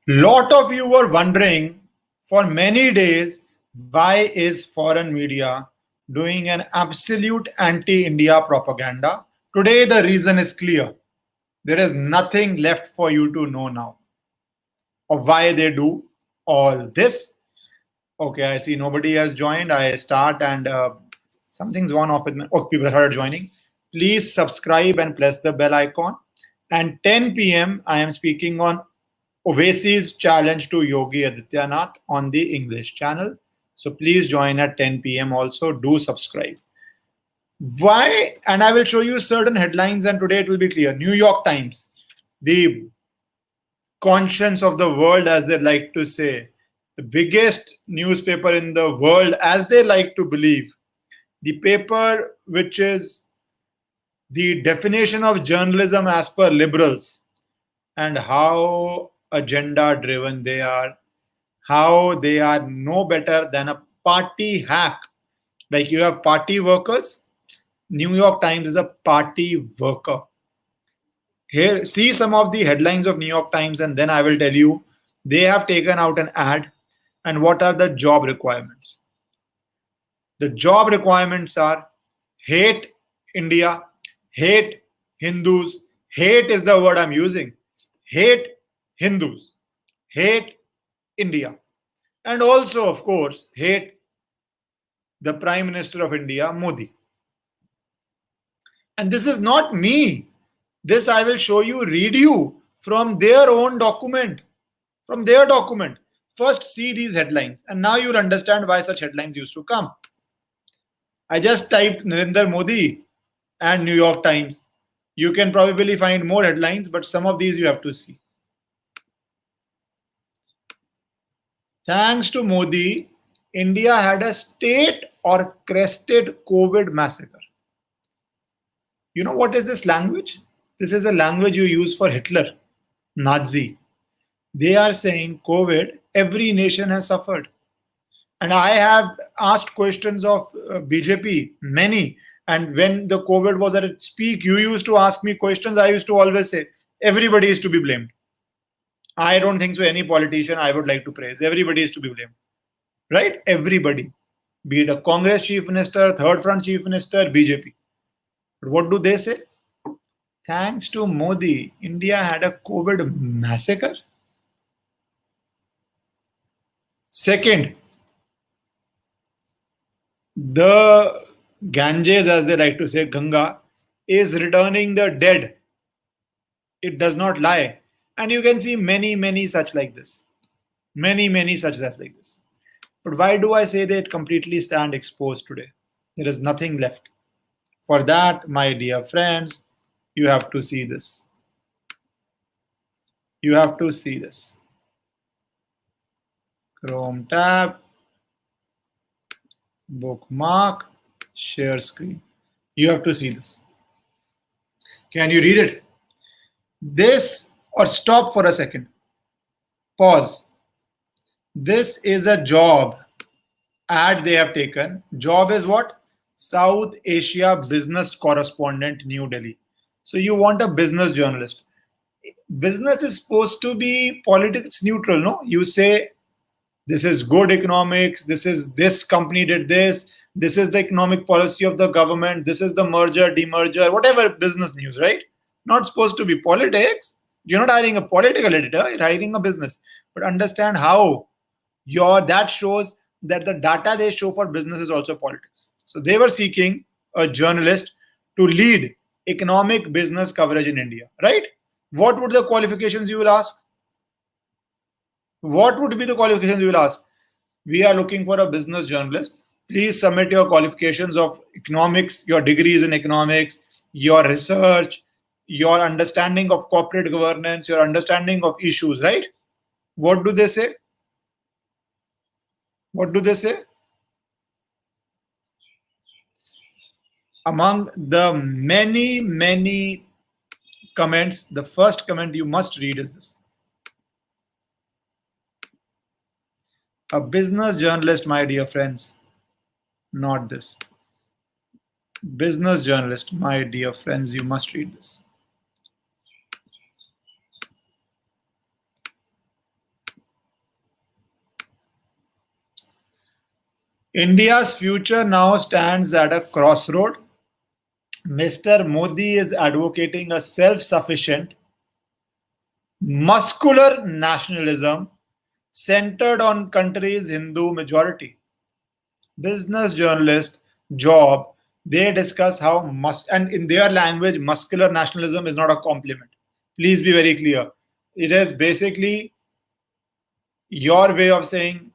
Lot of you were wondering for many days why is foreign media doing an absolute anti-India propaganda. Today the reason is clear. There is nothing left for you to know now of why they do all this. Okay, I see nobody has joined. I start and something's gone off with me. Oh, people started joining. Please subscribe and press the bell icon. And 10 p.m. I am speaking on Owaisi's challenge to Yogi Adityanath on the English channel. So please join at 10 p.m. also. Do subscribe. Why? And I will show you certain headlines, and today it will be clear. New York Times, the conscience of the world, as they like to say, the biggest newspaper in the world, as they like to believe, the paper which is the definition of journalism as per liberals, and how agenda driven they are, how they are no better than a party hack. Like you have party workers, New York Times is a party worker. Here, see some of the headlines of New York Times, and then I will tell you they have taken out an ad and what are the job requirements. The job requirements are hate India, hate Hindus, hate is the word I'm using, hate Hindus, hate India, and also, of course, hate the Prime Minister of India, Modi. And this is not me. This I will show you, read you from their own document. From their document. First, see these headlines, and now you'll understand why such headlines used to come. I just typed Narendra Modi and New York Times. You can probably find more headlines, but some of these you have to see. Thanks to Modi, India had a state or crested COVID massacre. You know what is this language? This is a language you use for Hitler, Nazi. They are saying COVID, every nation has suffered. And I have asked questions of BJP, many. And when the COVID was at its peak, you used to ask me questions. I used to always say, everybody is to be blamed. I don't think so. Any politician I would like to praise. Everybody is to be blamed. Right? Everybody. Be it a Congress chief minister, third front chief minister, BJP. But what do they say? Thanks to Modi, India had a COVID massacre. Second, the Ganges, as they like to say, Ganga, is returning the dead. It does not lie. And you can see many, many such like this. Many, many such as like this. But why do I say they completely stand exposed today? There is nothing left. For that, my dear friends, you have to see this. You have to see this. Chrome tab, bookmark, share screen. You have to see this. Can you read it? This, or stop for a second. Pause. This is a job ad they have taken. Job is what? South Asia Business Correspondent, New Delhi. So you want a business journalist. Business is supposed to be politics neutral, no? You say this is good economics, this company did this is the economic policy of the government, this is the merger, demerger, whatever business news, right? Not supposed to be politics. You're not hiring a political editor, you're hiring a business. But understand how that shows that the data they show for business is also politics. So they were seeking a journalist to lead economic business coverage in India, right? What would the qualifications you will ask? What would be the qualifications you will ask? We are looking for a business journalist. Please submit your qualifications of economics, your degrees in economics, your research, your understanding of corporate governance, your understanding of issues, right? What do they say? What do they say? Among the many, many comments, the first comment you must read is this. A business journalist, my dear friends, not this. Business journalist, my dear friends, you must read this. India's future now stands at a crossroad. Mr. Modi is advocating a self sufficient, muscular nationalism centered on country's Hindu majority. Business journalist, job, they discuss how and in their language, muscular nationalism is not a compliment. Please be very clear. It is basically your way of saying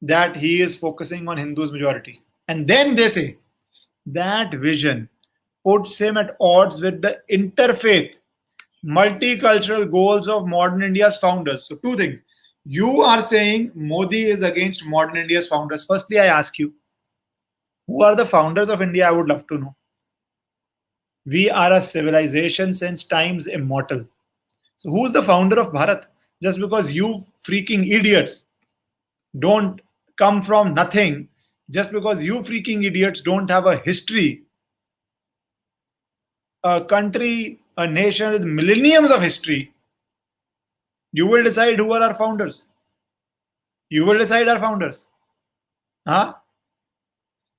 that he is focusing on Hindus majority. And then they say that vision puts him at odds with the interfaith, multicultural goals of modern India's founders. So, two things. You are saying Modi is against modern India's founders. Firstly, I ask you, who are the founders of India? I would love to know. We are a civilization since times immortal. So, who's the founder of Bharat? Just because you freaking idiots don't come from nothing, just because you freaking idiots don't have a history, a country, a nation with millenniums of history, you will decide who are our founders. You will decide our founders. Huh?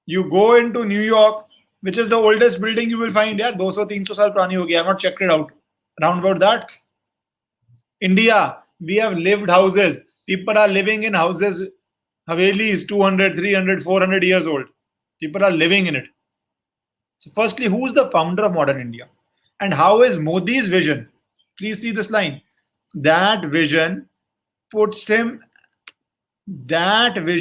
You go into New York, which is the oldest building you will find. Yeah, 200-300 saal purani ho gaya. I have not checked it out. Round about that. India, we have lived houses. People are living in houses. Haveli is 200, 300, 400 years old. People are living in it. So firstly, who is the founder of modern India? And how is Modi's vision? Please see this line. That vision puts him at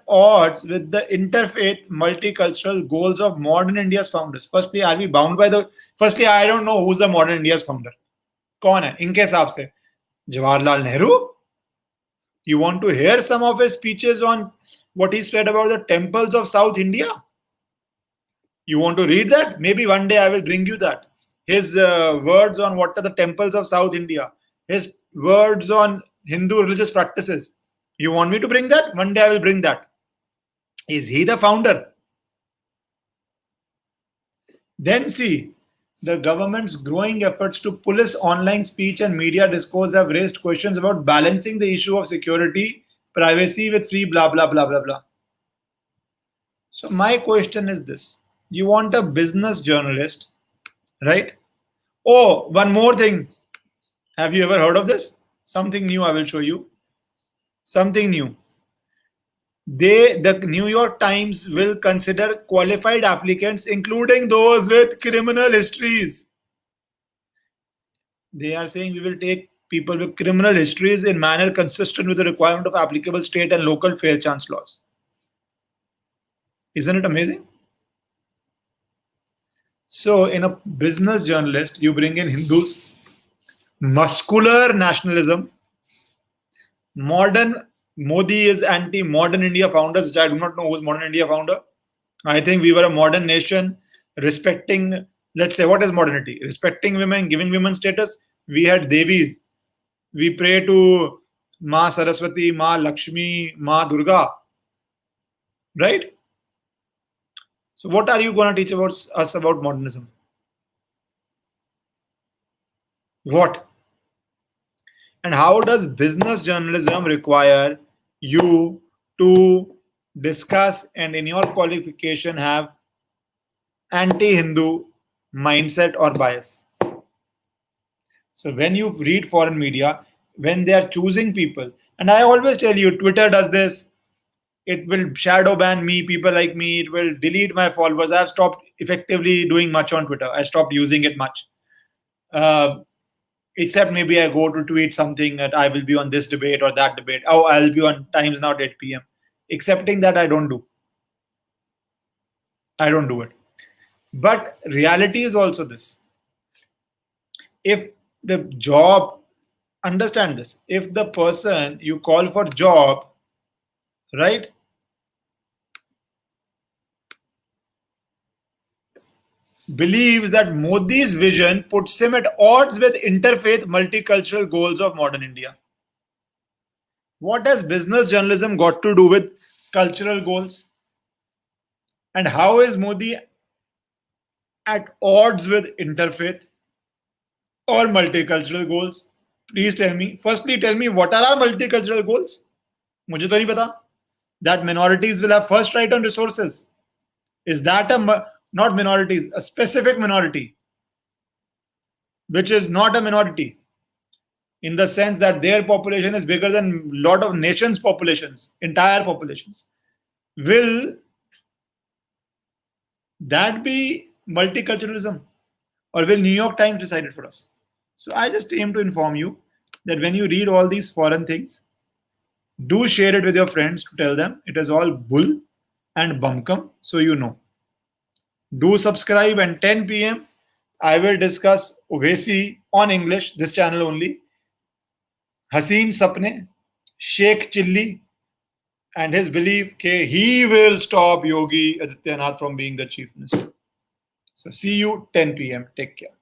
odds with the interfaith multicultural goals of modern India's founders. Firstly, are we bound by firstly, I don't know who's the modern India's founder. कौन है इनके हिसाब से? Jawaharlal Nehru? You want to hear some of his speeches on what he said about the temples of South India? You want to read that? Maybe one day I will bring you that. His words on what are the temples of South India. His words on Hindu religious practices. You want me to bring that? One day I will bring that. Is he the founder? Then see, the government's growing efforts to police online speech and media discourse have raised questions about balancing the issue of security, privacy with free blah, blah, blah, blah, blah. So my question is this. You want a business journalist, right? Oh, one more thing. Have you ever heard of this? Something new I will show you. Something new. The New York Times will consider qualified applicants, including those with criminal histories. They are saying we will take people with criminal histories in manner consistent with the requirement of applicable state and local fair chance laws. Isn't it amazing? So, in a business journalist, you bring in Hindus, muscular nationalism, modern Modi is anti-modern India founders, which I do not know who's modern India founder. I think we were a modern nation respecting, let's say, what is modernity? Respecting women, giving women status. We had Devis. We pray to Ma Saraswati, Ma Lakshmi, Ma Durga. Right? So what are you going to teach us about modernism? What? And how does business journalism require you to discuss and in your qualification have anti-Hindu mindset or bias? So when you read foreign media, when they are choosing people, and I always tell you, Twitter does this, it will shadow ban me, people like me, it will delete my followers. I've stopped effectively doing much on Twitter. I stopped using it much. Except maybe I go to tweet something that I will be on this debate or that debate. Oh, I'll be on Times Now at 8 p.m. Accepting that I don't do. I don't do it. But reality is also this. If the job, understand this, if the person you call for job, right, believes that Modi's vision puts him at odds with interfaith multicultural goals of modern India. What has business journalism got to do with cultural goals? And how is Modi at odds with interfaith or multicultural goals? Please tell me. Firstly, tell me what are our multicultural goals? मुझे तो नहीं पता. that minorities will have first right on resources? Is that not minorities, a specific minority, which is not a minority in the sense that their population is bigger than a lot of nations' populations, entire populations? Will that be multiculturalism? Or will New York Times decide it for us? So I just aim to inform you that when you read all these foreign things, do share it with your friends to tell them it is all bull and bumkum, so you know. Do subscribe, and 10 p.m. I will discuss Ovesi on English, this channel only, Haseen Sapne, Sheikh Chilli, and his belief that he will stop Yogi Adityanath from being the chief minister. So see you 10 p.m. Take care.